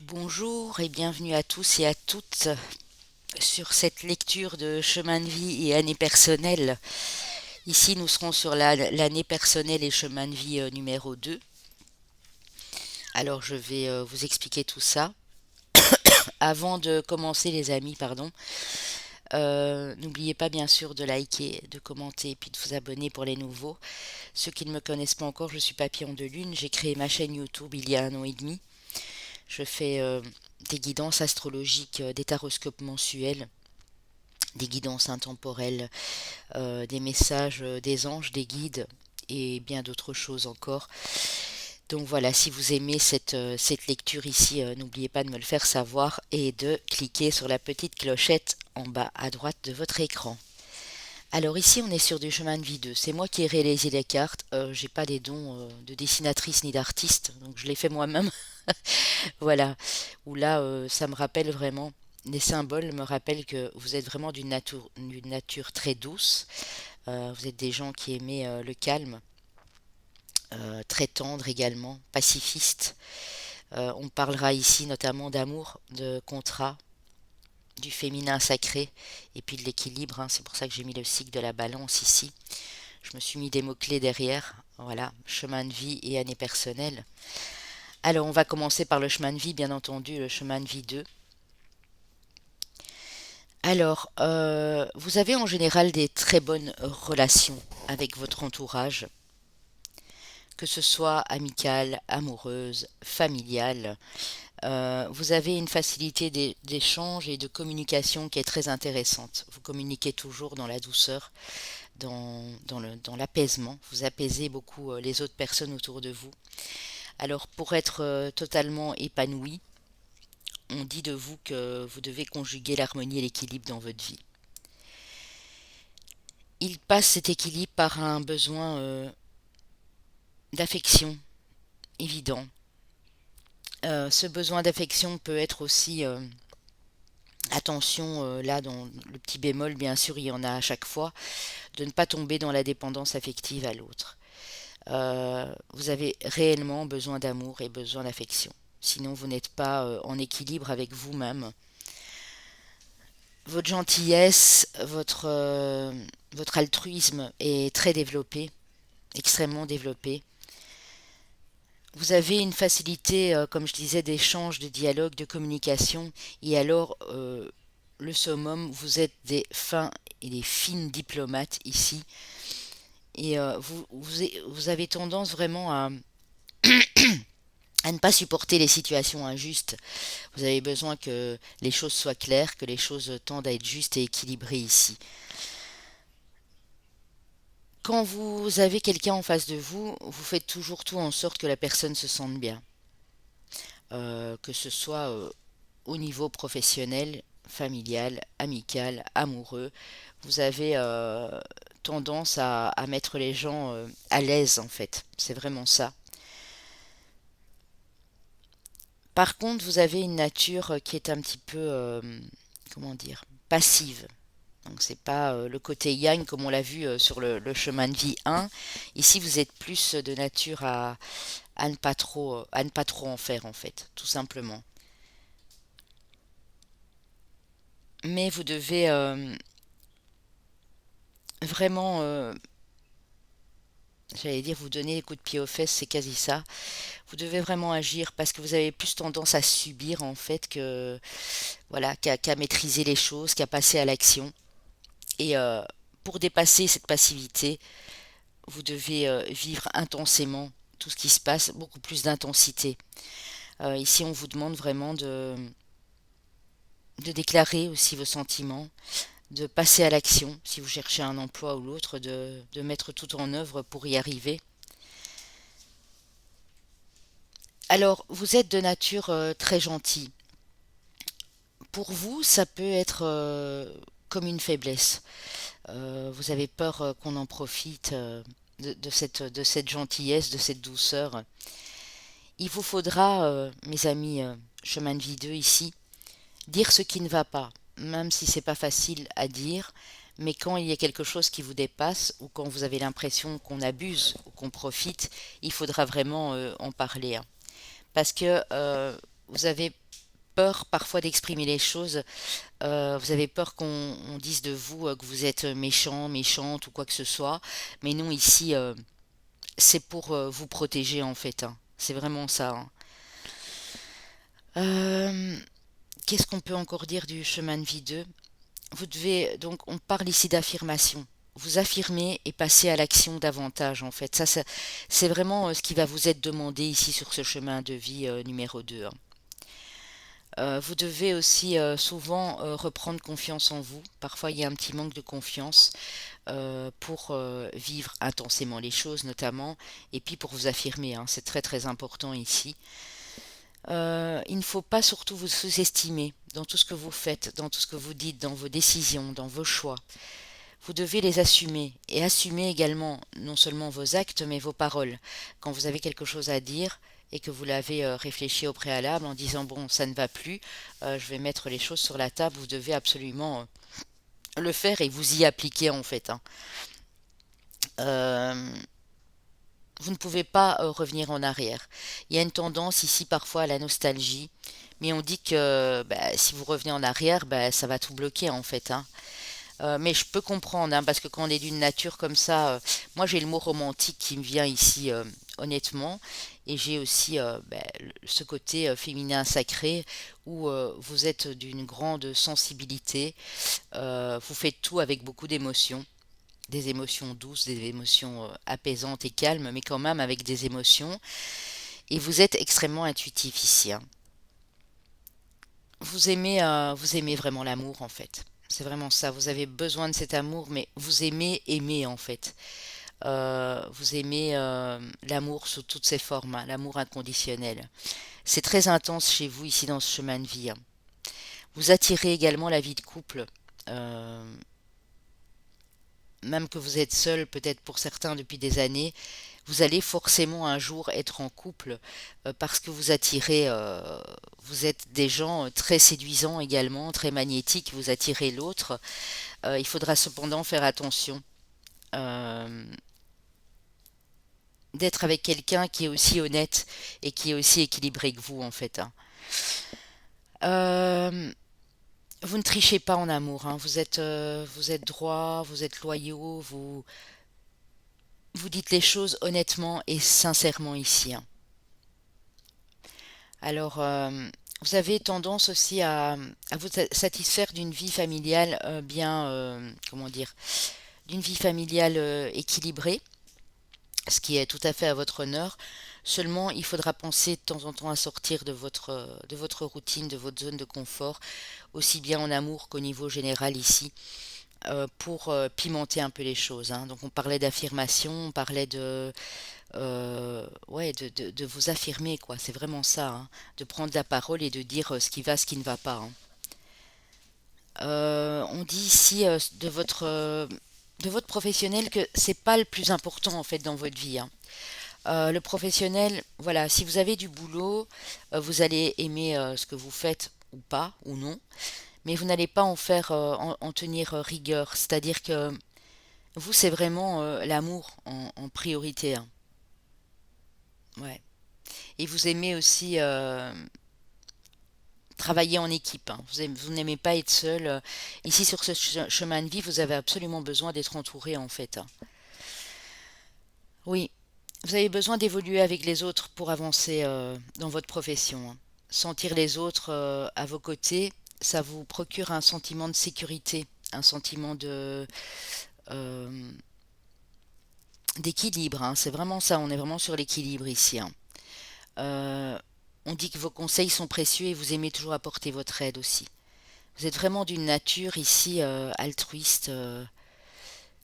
Bonjour et bienvenue à tous et à toutes sur cette lecture de chemin de vie et année personnelle. Ici, nous serons sur l'année personnelle et chemin de vie numéro 2. Alors, je vais vous expliquer tout ça. Avant de commencer, les amis, pardon, n'oubliez pas bien sûr de liker, de commenter et puis de vous abonner pour les nouveaux. Ceux qui ne me connaissent pas encore, je suis Papillon de Lune. J'ai créé ma chaîne YouTube il y a 1 an et demi. Je fais des guidances astrologiques, des taroscopes mensuels, des guidances intemporelles, des messages des anges, des guides et bien d'autres choses encore. Donc voilà, si vous aimez cette lecture ici, n'oubliez pas de me le faire savoir et de cliquer sur la petite clochette en bas à droite de votre écran. Alors ici on est sur du chemin de vie 2. C'est moi qui ai réalisé les cartes. J'ai pas des dons de dessinatrice ni d'artiste, donc je l'ai fait moi-même. Voilà, où là ça me rappelle vraiment, les symboles me rappellent que vous êtes vraiment d'une nature très douce. Vous êtes des gens qui aimaient le calme, très tendre également, pacifiste. On parlera ici notamment d'amour, de contrat, du féminin sacré et puis de l'équilibre, hein. C'est pour ça que j'ai mis le cycle de la balance ici. Je me suis mis des mots-clés derrière. Voilà, chemin de vie et année personnelle. Alors on va commencer par le chemin de vie, bien entendu, le chemin de vie 2. Alors, vous avez en général des très bonnes relations avec votre entourage, que ce soit amicale, amoureuse, familiale. Vous avez une facilité d'échange et de communication qui est très intéressante. Vous communiquez toujours dans la douceur, dans l'apaisement. Vous apaisez beaucoup les autres personnes autour de vous. Alors, pour être totalement épanoui, on dit de vous que vous devez conjuguer l'harmonie et l'équilibre dans votre vie. Il passe cet équilibre par un besoin d'affection évident. Ce besoin d'affection peut être aussi, attention, là dans le petit bémol, bien sûr, il y en a à chaque fois, de ne pas tomber dans la dépendance affective à l'autre. Vous avez réellement besoin d'amour et besoin d'affection. Sinon, vous n'êtes pas en équilibre avec vous-même. Votre gentillesse, votre altruisme est très développé, extrêmement développé. Vous avez une facilité, comme je disais, d'échange, de dialogue, de communication. Et alors, le summum, vous êtes des fins et des fines diplomates ici. Et vous avez tendance vraiment à ne pas supporter les situations injustes. Vous avez besoin que les choses soient claires, que les choses tendent à être justes et équilibrées ici. Quand vous avez quelqu'un en face de vous, vous faites toujours tout en sorte que la personne se sente bien. Que ce soit au niveau professionnel, familial, amical, amoureux. Vous avez tendance à mettre les gens à l'aise en fait. C'est vraiment ça. Par contre, vous avez une nature qui est un petit peu, comment dire, passive. Donc c'est pas le côté yang comme on l'a vu sur le chemin de vie 1. Ici, vous êtes plus de nature à ne pas trop en faire en fait, tout simplement. Mais vous devez vraiment, j'allais dire, vous donner des coups de pied aux fesses, c'est quasi ça. Vous devez vraiment agir parce que vous avez plus tendance à subir en fait que voilà qu'à maîtriser les choses, qu'à passer à l'action. Et pour dépasser cette passivité, vous devez vivre intensément tout ce qui se passe, beaucoup plus d'intensité. Ici, on vous demande vraiment de déclarer aussi vos sentiments, de passer à l'action si vous cherchez un emploi ou l'autre, de mettre tout en œuvre pour y arriver. Alors, vous êtes de nature très gentille. Pour vous, ça peut être comme une faiblesse. Vous avez peur qu'on en profite de cette gentillesse, de cette douceur. Il vous faudra, mes amis, chemin de vie 2 ici, dire ce qui ne va pas. même si c'est pas facile à dire, mais quand il y a quelque chose qui vous dépasse ou quand vous avez l'impression qu'on abuse ou qu'on profite, il faudra vraiment en parler, hein. Parce que vous avez peur parfois d'exprimer les choses, vous avez peur qu'on dise de vous que vous êtes méchant, méchante ou quoi que ce soit, mais non, ici, c'est pour vous protéger en fait, hein. C'est vraiment ça, hein. Euh, Qu'est-ce qu'on peut encore dire du chemin de vie 2? Vous devez, donc, on parle ici d'affirmation. Vous affirmez et passez à l'action davantage, en fait. C'est vraiment ce qui va vous être demandé ici sur ce chemin de vie numéro 2, hein. Vous devez aussi souvent reprendre confiance en vous. Parfois, il y a un petit manque de confiance pour vivre intensément les choses, notamment, et puis pour vous affirmer, hein. C'est très très important ici. Il ne faut pas surtout vous sous-estimer dans tout ce que vous faites, dans tout ce que vous dites, dans vos décisions, dans vos choix. Vous devez les assumer et assumer également non seulement vos actes mais vos paroles. Quand vous avez quelque chose à dire et que vous l'avez réfléchi au préalable en disant bon ça ne va plus, je vais mettre les choses sur la table, vous devez absolument le faire et vous y appliquer en fait, hein. Euh, vous ne pouvez pas revenir en arrière. Il y a une tendance ici parfois à la nostalgie, mais on dit que bah, si vous revenez en arrière, bah, ça va tout bloquer en fait, hein. Mais je peux comprendre, hein, parce que quand on est d'une nature comme ça, moi j'ai le mot romantique qui me vient ici, honnêtement, et j'ai aussi ce côté féminin sacré où vous êtes d'une grande sensibilité, vous faites tout avec beaucoup d'émotions, des émotions douces, des émotions apaisantes et calmes, mais quand même avec des émotions, et vous êtes extrêmement intuitif ici, hein. Vous aimez vraiment l'amour en fait. C'est vraiment ça. Vous avez besoin de cet amour, mais vous aimez aimer en fait. Vous aimez l'amour sous toutes ses formes, hein, l'amour inconditionnel. C'est très intense chez vous ici dans ce chemin de vie, hein. Vous attirez également la vie de couple. Euh, Même que vous êtes seul, peut-être pour certains depuis des années, vous allez forcément un jour être en couple parce que vous attirez, vous êtes des gens très séduisants également, très magnétiques, vous attirez l'autre. Il faudra cependant faire attention euh, d'être avec quelqu'un qui est aussi honnête et qui est aussi équilibré que vous en fait, hein. Euh, vous ne trichez pas en amour, hein. Vous êtes droit, vous êtes loyaux, vous dites les choses honnêtement et sincèrement ici, hein. Alors, vous avez tendance aussi à vous satisfaire d'une vie familiale bien, comment dire, d'une vie familiale équilibrée, ce qui est tout à fait à votre honneur. Seulement, il faudra penser de temps en temps à sortir de votre routine, de votre zone de confort, aussi bien en amour qu'au niveau général ici, pour pimenter un peu les choses, hein. Donc, on parlait d'affirmation, on parlait ouais, de vous affirmer, quoi. C'est vraiment ça, hein. De prendre la parole et de dire ce qui va, ce qui ne va pas, hein. On dit ici de votre professionnel que c'est pas le plus important en fait dans votre vie, hein. Le professionnel, voilà, si vous avez du boulot, vous allez aimer ce que vous faites ou pas, ou non, mais vous n'allez pas en faire, en tenir rigueur. C'est-à-dire que vous, c'est vraiment l'amour en priorité, hein. Ouais. Et vous aimez aussi travailler en équipe, hein. Vous n'aimez pas être seul. Ici, sur ce chemin de vie, vous avez absolument besoin d'être entouré, en fait, hein. Oui, vous avez besoin d'évoluer avec les autres pour avancer dans votre profession, hein. Sentir les autres à vos côtés, ça vous procure un sentiment de sécurité, un sentiment euh, d'équilibre, hein. C'est vraiment ça, on est vraiment sur l'équilibre ici, hein. Euh, on dit que vos conseils sont précieux et vous aimez toujours apporter votre aide aussi. Vous êtes vraiment d'une nature ici altruiste,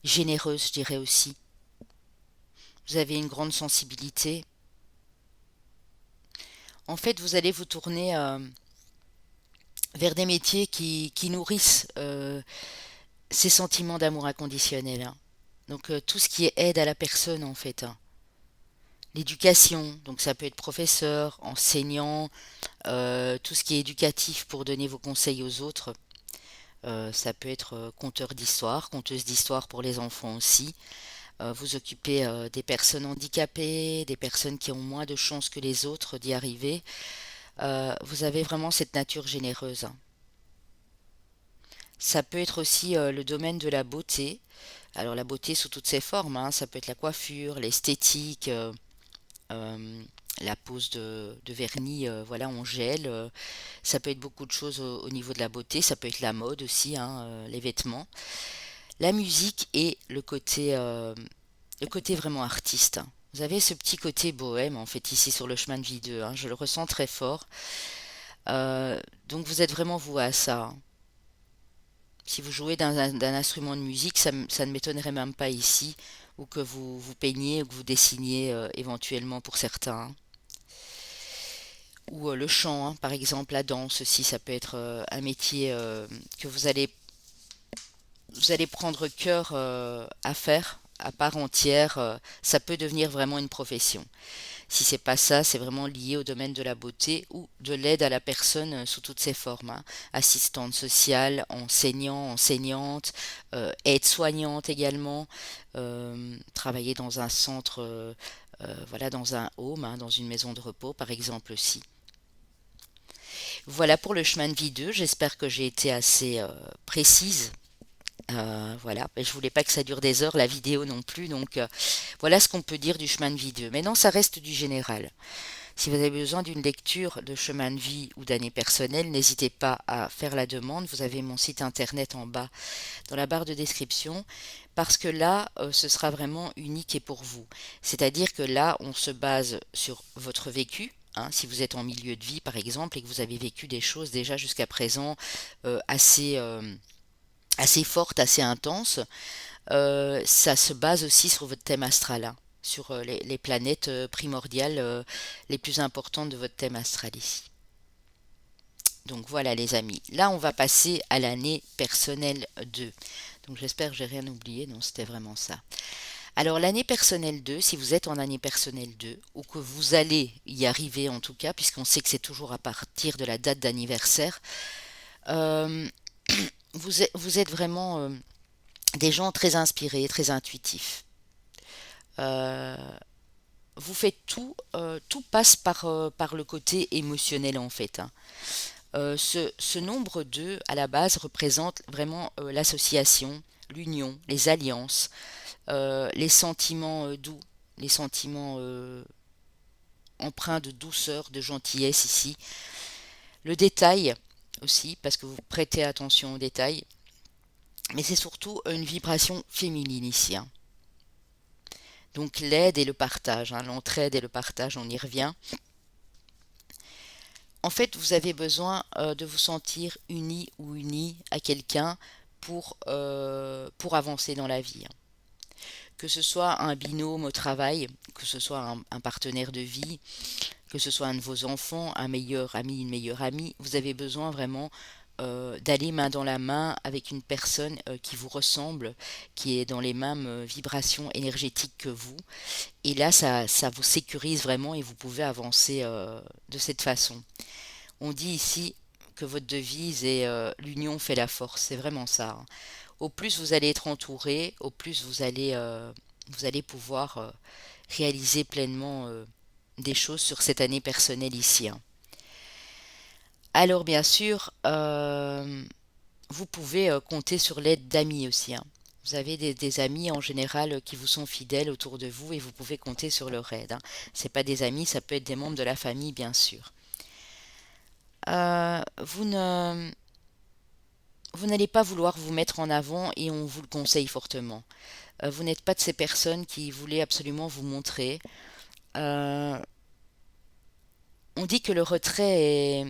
généreuse, je dirais aussi. Vous avez une grande sensibilité. En fait, vous allez vous tourner vers des métiers qui nourrissent ces sentiments d'amour inconditionnel, hein. Donc tout ce qui est aide à la personne en fait, hein. L'éducation, donc ça peut être professeur, enseignant, tout ce qui est éducatif pour donner vos conseils aux autres. Ça peut être conteur d'histoire, conteuse d'histoire pour les enfants aussi. Vous occupez des personnes handicapées, des personnes qui ont moins de chances que les autres d'y arriver. Vous avez vraiment cette nature généreuse, hein. Ça peut être aussi le domaine de la beauté. Alors la beauté sous toutes ses formes, hein, ça peut être la coiffure, l'esthétique, euh, la pose de vernis, voilà, en gel. Ça peut être beaucoup de choses au niveau de la beauté. Ça peut être la mode aussi, hein, les vêtements, la musique et le côté vraiment artiste, hein. Vous avez ce petit côté bohème en fait ici sur le chemin de vie 2, hein, je le ressens très fort. Donc vous êtes vraiment voué à ça, hein. Si vous jouez d'un instrument de musique, ça ne m'étonnerait même pas ici, ou que vous peigniez ou que vous dessiniez éventuellement pour certains, hein. Ou le chant, hein, par exemple, la danse aussi, ça peut être un métier que vous allez prendre cœur à faire à part entière. Ça peut devenir vraiment une profession. Si c'est pas ça, c'est vraiment lié au domaine de la beauté ou de l'aide à la personne sous toutes ses formes, hein. Assistante sociale, enseignant, enseignante, aide-soignante également, travailler dans un centre, voilà, dans un home, hein, dans une maison de repos par exemple aussi. Voilà pour le chemin de vie 2. J'espère que j'ai été assez précise. Voilà, et je voulais pas que ça dure des heures, la vidéo non plus, donc voilà ce qu'on peut dire du chemin de vie 2. Maintenant, ça reste du général. Si vous avez besoin d'une lecture de chemin de vie ou d'année personnelle, n'hésitez pas à faire la demande. Vous avez mon site internet en bas dans la barre de description, parce que là, ce sera vraiment unique et pour vous. C'est-à-dire que là, on se base sur votre vécu, hein. Si vous êtes en milieu de vie, par exemple, et que vous avez vécu des choses déjà jusqu'à présent assez assez forte, assez intense. Ça se base aussi sur votre thème astral, hein, sur les planètes primordiales les plus importantes de votre thème astral ici. Donc voilà les amis. Là on va passer à l'année personnelle 2. Donc j'espère que j'ai rien oublié. Non, c'était vraiment ça. Alors l'année personnelle 2, si vous êtes en année personnelle 2, ou que vous allez y arriver en tout cas, puisqu'on sait que c'est toujours à partir de la date d'anniversaire, euh, vous êtes vraiment des gens très inspirés, très intuitifs. Euh, vous faites tout, tout passe par le côté émotionnel en fait, hein. Ce nombre 2 à la base représente vraiment l'association, l'union, les alliances, les sentiments doux, les sentiments empreints de douceur, de gentillesse ici. Le détail aussi, parce que vous prêtez attention aux détails, mais c'est surtout une vibration féminine ici, hein. Donc l'aide et le partage, hein, l'entraide et le partage, on y revient. En fait, vous avez besoin de vous sentir uni ou uni à quelqu'un pour avancer dans la vie, hein. Que ce soit un binôme au travail, que ce soit un partenaire de vie, que ce soit un de vos enfants, un meilleur ami, une meilleure amie, vous avez besoin vraiment d'aller main dans la main avec une personne qui vous ressemble, qui est dans les mêmes vibrations énergétiques que vous. Et là, ça vous sécurise vraiment et vous pouvez avancer de cette façon. On dit ici que votre devise est l'union fait la force. C'est vraiment ça, hein. Au plus vous allez être entouré, au plus vous allez pouvoir réaliser pleinement des choses sur cette année personnelle ici, hein. Alors bien sûr, vous pouvez compter sur l'aide d'amis aussi, hein. Vous avez des amis en général qui vous sont fidèles autour de vous et vous pouvez compter sur leur aide, hein. C'est pas des amis, ça peut être des membres de la famille, bien sûr. Vous ne, vous n'allez pas vouloir vous mettre en avant et on vous le conseille fortement. Vous n'êtes pas de ces personnes qui voulaient absolument vous montrer. Euh, on dit que le retrait est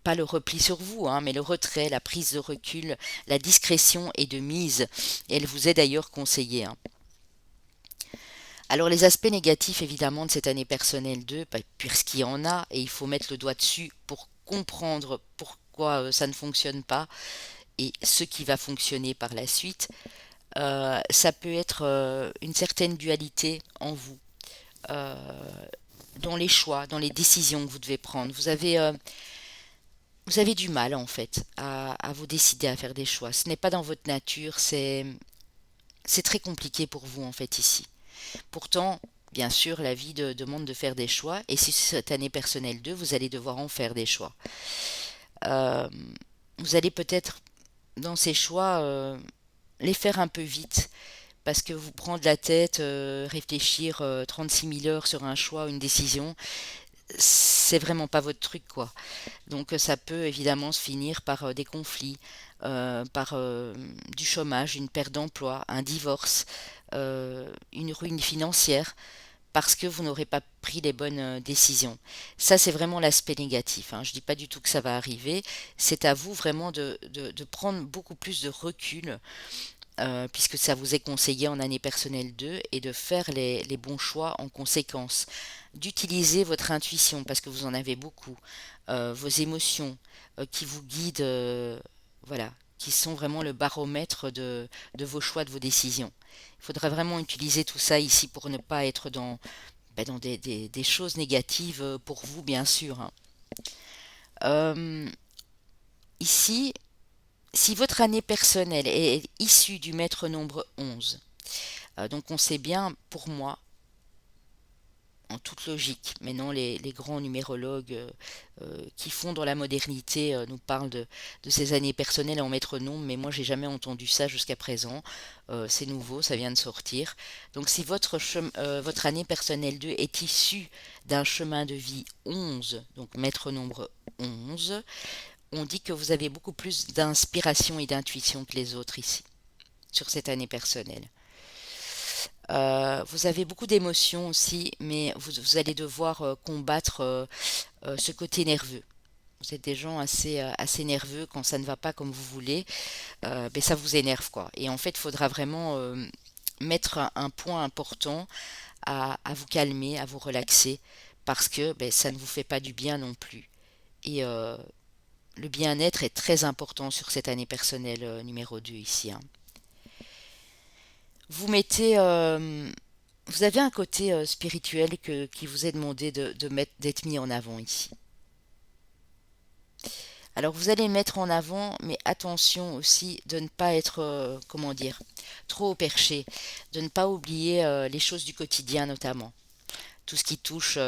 pas le repli sur vous, hein, mais le retrait, la prise de recul, la discrétion est de mise. Et elle vous est d'ailleurs conseillée, hein. Alors les aspects négatifs évidemment de cette année personnelle 2, puisqu'il y en a, et il faut mettre le doigt dessus pour comprendre pourquoi ça ne fonctionne pas et ce qui va fonctionner par la suite. Ça peut être une certaine dualité en vous, euh, dans les choix, dans les décisions que vous devez prendre. vous avez du mal en fait à vous décider à faire des choix. Ce n'est pas dans votre nature, c'est très compliqué pour vous en fait ici. Pourtant, bien sûr, la vie demande de faire des choix, et si cette année personnelle 2, vous allez devoir en faire des choix. Euh, vous allez peut-être, dans ces choix, les faire un peu vite, parce que vous prendre la tête, réfléchir 36 000 heures sur un choix, une décision, c'est vraiment pas votre truc, quoi. Donc ça peut évidemment se finir par des conflits, par du chômage, une perte d'emploi, un divorce, une ruine financière, parce que vous n'aurez pas pris les bonnes décisions. Ça, c'est vraiment l'aspect négatif, hein. Je ne dis pas du tout que ça va arriver. C'est à vous vraiment de prendre beaucoup plus de recul, puisque ça vous est conseillé en année personnelle 2, et de faire les bons choix en conséquence. D'utiliser votre intuition, parce que vous en avez beaucoup, vos émotions qui vous guident, voilà, qui sont vraiment le baromètre de vos choix, de vos décisions. Il faudra vraiment utiliser tout ça ici pour ne pas être dans des choses négatives pour vous, bien sûr, hein. Euh, Ici, si votre année personnelle est issue du maître nombre 11, donc on sait bien, pour moi, en toute logique, mais non, les grands numérologues qui font dans la modernité nous parlent de ces années personnelles en maître nombre, mais moi j'ai jamais entendu ça jusqu'à présent. C'est nouveau, ça vient de sortir. Donc si votre année personnelle 2 est issue d'un chemin de vie 11, donc maître nombre 11, on dit que vous avez beaucoup plus d'inspiration et d'intuition que les autres ici, sur cette année personnelle. Vous avez beaucoup d'émotions aussi, mais vous allez devoir combattre ce côté nerveux. Vous êtes des gens assez nerveux quand ça ne va pas comme vous voulez, ben ça vous énerve quoi. Et en fait, il faudra vraiment mettre un point important à vous calmer, à vous relaxer, parce que ben, ça ne vous fait pas du bien non plus. Et le bien-être est très important sur cette année personnelle numéro 2 ici, hein. Vous mettez, vous avez un côté spirituel qui vous est demandé d'être mis en avant ici. Alors vous allez le mettre en avant, mais attention aussi de ne pas être, comment dire, trop au perché, de ne pas oublier les choses du quotidien notamment. Tout ce qui touche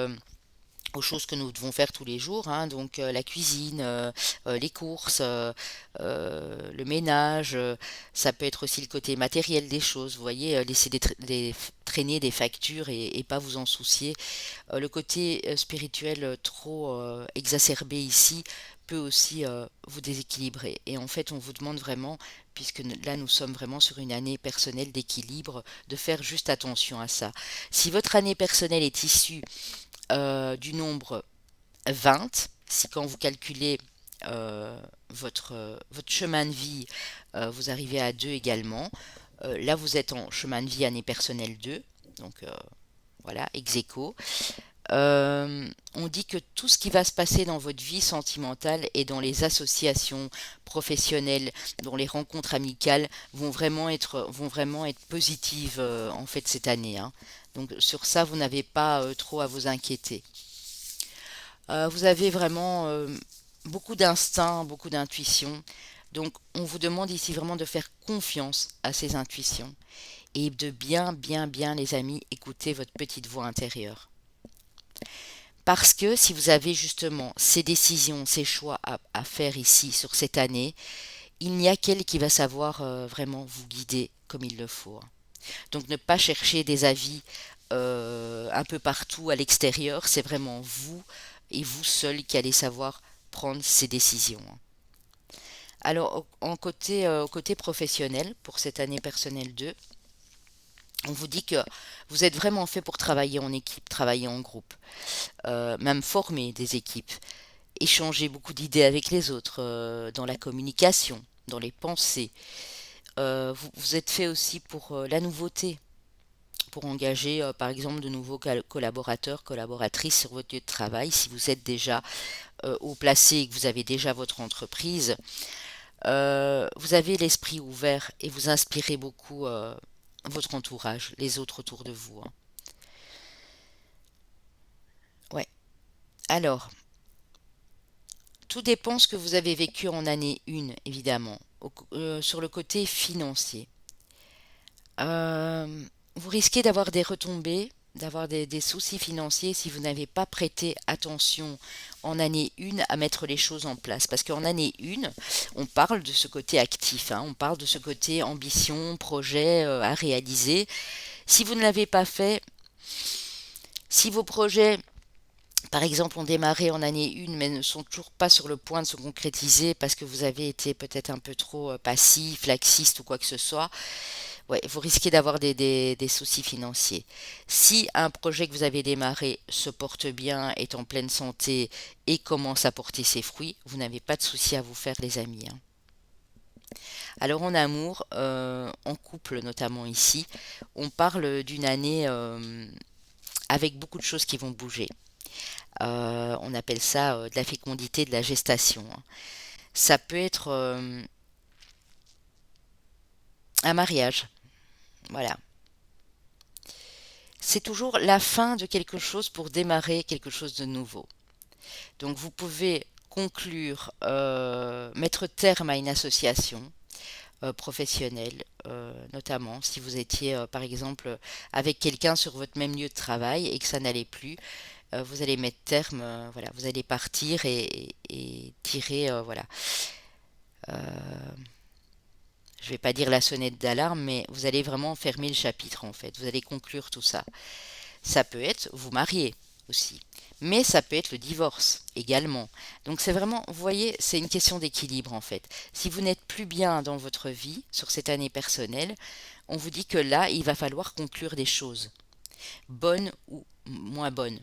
aux choses que nous devons faire tous les jours, hein, donc la cuisine, les courses, le ménage, ça peut être aussi le côté matériel des choses, vous voyez, laisser traîner des factures et pas vous en soucier. Le côté spirituel trop exacerbé ici peut aussi vous déséquilibrer. Et en fait, on vous demande vraiment, puisque là nous sommes vraiment sur une année personnelle d'équilibre, de faire juste attention à ça. Si votre année personnelle est issue du nombre 20, si quand vous calculez votre chemin de vie, vous arrivez à 2 également, là vous êtes en chemin de vie année personnelle 2, donc voilà, ex aequo. On dit que tout ce qui va se passer dans votre vie sentimentale et dans les associations professionnelles, dans les rencontres amicales, vont vraiment être positives en fait cette année, hein. Donc sur ça, vous n'avez pas trop à vous inquiéter. Vous avez vraiment beaucoup d'instinct, beaucoup d'intuition. Donc on vous demande ici vraiment de faire confiance à ces intuitions et de bien, bien, bien, les amis, écouter votre petite voix intérieure. Parce que si vous avez justement ces décisions, ces choix à faire ici sur cette année, il n'y a qu'elle qui va savoir vraiment vous guider comme il le faut. Donc ne pas chercher des avis un peu partout à l'extérieur, c'est vraiment vous et vous seul qui allez savoir prendre ces décisions. Alors au côté professionnel, pour cette année personnelle 2, on vous dit que vous êtes vraiment fait pour travailler en équipe, travailler en groupe, même former des équipes, échanger beaucoup d'idées avec les autres, dans la communication, dans les pensées. Vous êtes fait aussi pour la nouveauté, pour engager par exemple de nouveaux collaborateurs, collaboratrices sur votre lieu de travail, si vous êtes déjà haut placé et que vous avez déjà votre entreprise. Vous avez l'esprit ouvert et vous inspirez beaucoup votre entourage, les autres autour de vous, hein. Ouais. Alors, Tout dépend ce que vous avez vécu en année 1, évidemment, sur le côté financier. Euh, Vous risquez d'avoir des retombées, d'avoir des soucis financiers si vous n'avez pas prêté attention en année 1 à mettre les choses en place. Parce qu'en année 1, on parle de ce côté actif, hein, on parle de ce côté ambition, projet à réaliser. Si vous ne l'avez pas fait, si vos projets, par exemple, ont démarré en année 1 mais ne sont toujours pas sur le point de se concrétiser parce que vous avez été peut-être un peu trop passif, laxiste ou quoi que ce soit, ouais, vous risquez d'avoir des soucis financiers. Si un projet que vous avez démarré se porte bien, est en pleine santé et commence à porter ses fruits, vous n'avez pas de soucis à vous faire, les amis, hein. Alors en amour, en couple notamment ici, on parle d'une année avec beaucoup de choses qui vont bouger. On appelle ça de la fécondité, de la gestation, hein. Ça peut être un mariage, voilà. C'est toujours la fin de quelque chose pour démarrer quelque chose de nouveau. Donc vous pouvez conclure, mettre terme à une association professionnelle, notamment si vous étiez par exemple avec quelqu'un sur votre même lieu de travail et que ça n'allait plus, vous allez mettre terme, voilà, vous allez partir et tirer, voilà. Euh, je vais pas dire la sonnette d'alarme, mais vous allez vraiment fermer le chapitre en fait. Vous allez conclure tout ça. Ça peut être vous marier aussi. Mais ça peut être le divorce également. Donc c'est vraiment, vous voyez, c'est une question d'équilibre en fait. Si vous n'êtes plus bien dans votre vie sur cette année personnelle, on vous dit que là, il va falloir conclure des choses, bonnes ou moins bonnes.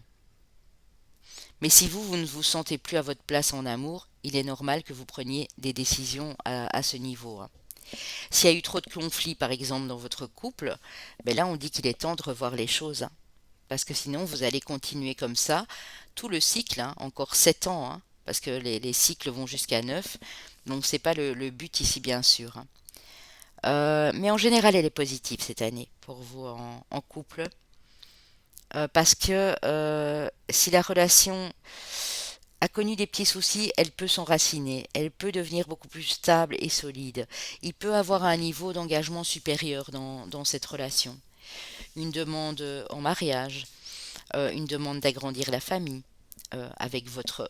Mais si vous ne vous sentez plus à votre place en amour, il est normal que vous preniez des décisions à ce niveau, hein. S'il y a eu trop de conflits, par exemple, dans votre couple, ben là, on dit qu'il est temps de revoir les choses, hein. Parce que sinon, vous allez continuer comme ça, tout le cycle, hein, encore 7 ans, hein, parce que les cycles vont jusqu'à 9. Donc, c'est pas le but ici, bien sûr, hein. Mais en général, elle est positive cette année pour vous en couple. Parce que si la relation a connu des petits soucis, elle peut s'enraciner, elle peut devenir beaucoup plus stable et solide. Il peut avoir un niveau d'engagement supérieur dans cette relation. Une demande en mariage, une demande d'agrandir la famille, avec votre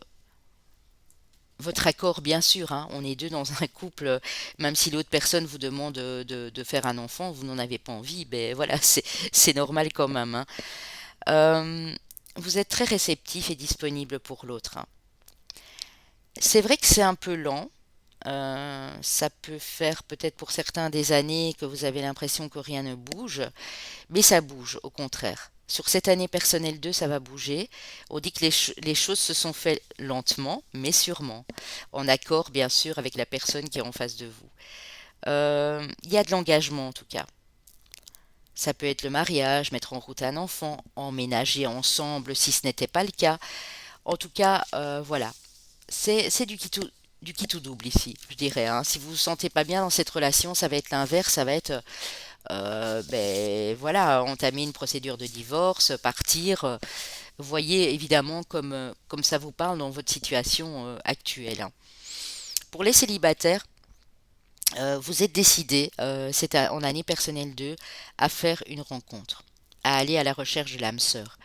accord, bien sûr, hein. On est deux dans un couple, même si l'autre personne vous demande de faire un enfant, vous n'en avez pas envie, ben voilà, c'est normal quand même, hein. Euh, vous êtes très réceptif et disponible pour l'autre, hein. C'est vrai que c'est un peu lent. Ça peut faire peut-être pour certains des années que vous avez l'impression que rien ne bouge, mais ça bouge, au contraire. Sur cette année personnelle 2, ça va bouger. On dit que les choses se sont faites lentement, mais sûrement. En accord, bien sûr, avec la personne qui est en face de vous. Il y a de l'engagement, en tout cas. Ça peut être le mariage, mettre en route un enfant, emménager ensemble si ce n'était pas le cas. En tout cas, voilà. C'est du qui tout double ici, je dirais, hein. Si vous vous sentez pas bien dans cette relation, ça va être l'inverse, ça va être ben voilà, entamer une procédure de divorce, partir. Voyez évidemment comme ça vous parle dans votre situation actuelle, hein. Pour les célibataires, vous êtes décidé, en année personnelle 2, à faire une rencontre, à aller à la recherche de l'âme sœur.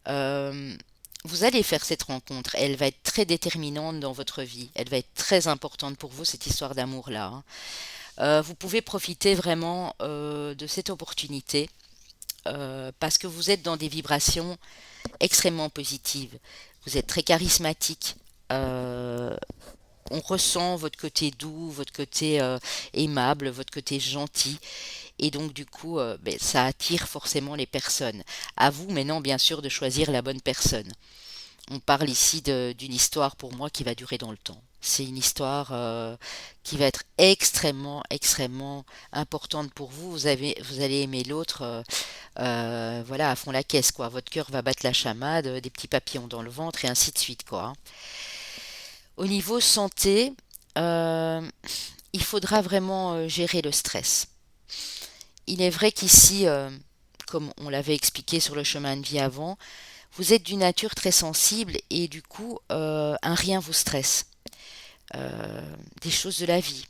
Euh, Vous allez faire cette rencontre, elle va être très déterminante dans votre vie, elle va être très importante pour vous, cette histoire d'amour-là, hein. Vous pouvez profiter vraiment de cette opportunité parce que vous êtes dans des vibrations extrêmement positives. Vous êtes très charismatique. euh, on ressent votre côté doux, votre côté aimable, votre côté gentil. Et donc du coup, ben, ça attire forcément les personnes. À vous maintenant, bien sûr, de choisir la bonne personne. On parle ici d'une histoire pour moi qui va durer dans le temps. C'est une histoire qui va être extrêmement, extrêmement importante pour vous. Vous allez aimer l'autre, voilà, à fond la caisse, quoi. Votre cœur va battre la chamade, des petits papillons dans le ventre et ainsi de suite, quoi, hein. Au niveau santé, euh, il faudra vraiment gérer le stress. Il est vrai qu'ici, comme on l'avait expliqué sur le chemin de vie avant, vous êtes d'une nature très sensible et du coup, un rien vous stresse. des choses de la vie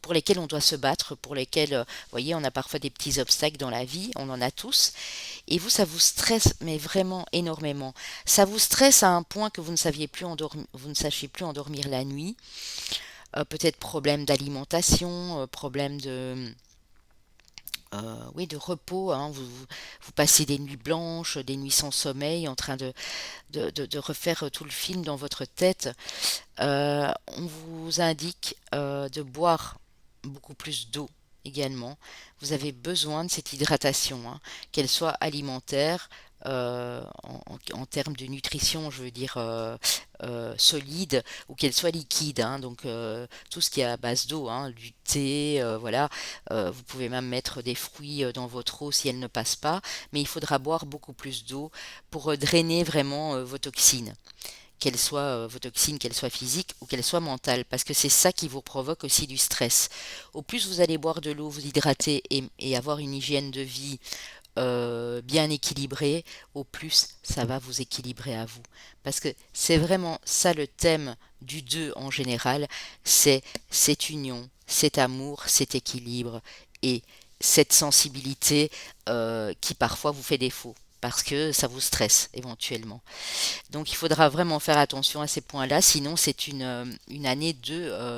pour lesquelles on doit se battre, pour lesquelles, vous voyez, on a parfois des petits obstacles dans la vie, on en a tous, et vous, ça vous stresse, mais vraiment énormément. Ça vous stresse à un point que vous ne sachiez plus endormir la nuit. Peut-être problème d'alimentation, problème oui, de repos, hein. Vous passez des nuits blanches, des nuits sans sommeil, en train de refaire tout le film dans votre tête. On vous indique de boire beaucoup plus d'eau également. Vous avez besoin de cette hydratation, hein, qu'elle soit alimentaire, en termes de nutrition, je veux dire solide, ou qu'elle soit liquide, hein, donc tout ce qui est à base d'eau, hein, du thé, voilà. Vous pouvez même mettre des fruits dans votre eau si elle ne passe pas, mais il faudra boire beaucoup plus d'eau pour drainer vraiment vos toxines, vos toxines, qu'elles soient physiques ou qu'elles soient mentales, parce que c'est ça qui vous provoque aussi du stress. Au plus vous allez boire de l'eau, vous hydrater et avoir une hygiène de vie bien équilibrée, au plus ça va vous équilibrer à vous. Parce que c'est vraiment ça le thème du 2 en général, c'est cette union, cet amour, cet équilibre et cette sensibilité qui parfois vous fait défaut, parce que ça vous stresse éventuellement. Donc il faudra vraiment faire attention à ces points-là, sinon c'est une année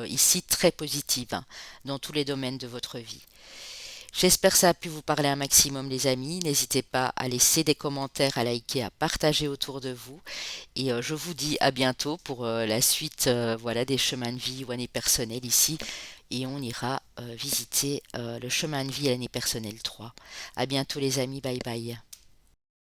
ici très positive, hein, dans tous les domaines de votre vie. J'espère que ça a pu vous parler un maximum les amis. N'hésitez pas à laisser des commentaires, à liker, à partager autour de vous. Et je vous dis à bientôt pour la suite voilà, des chemins de vie ou années personnelles ici. Et on ira visiter le chemin de vie et l'année personnelle 3. À bientôt les amis, bye bye.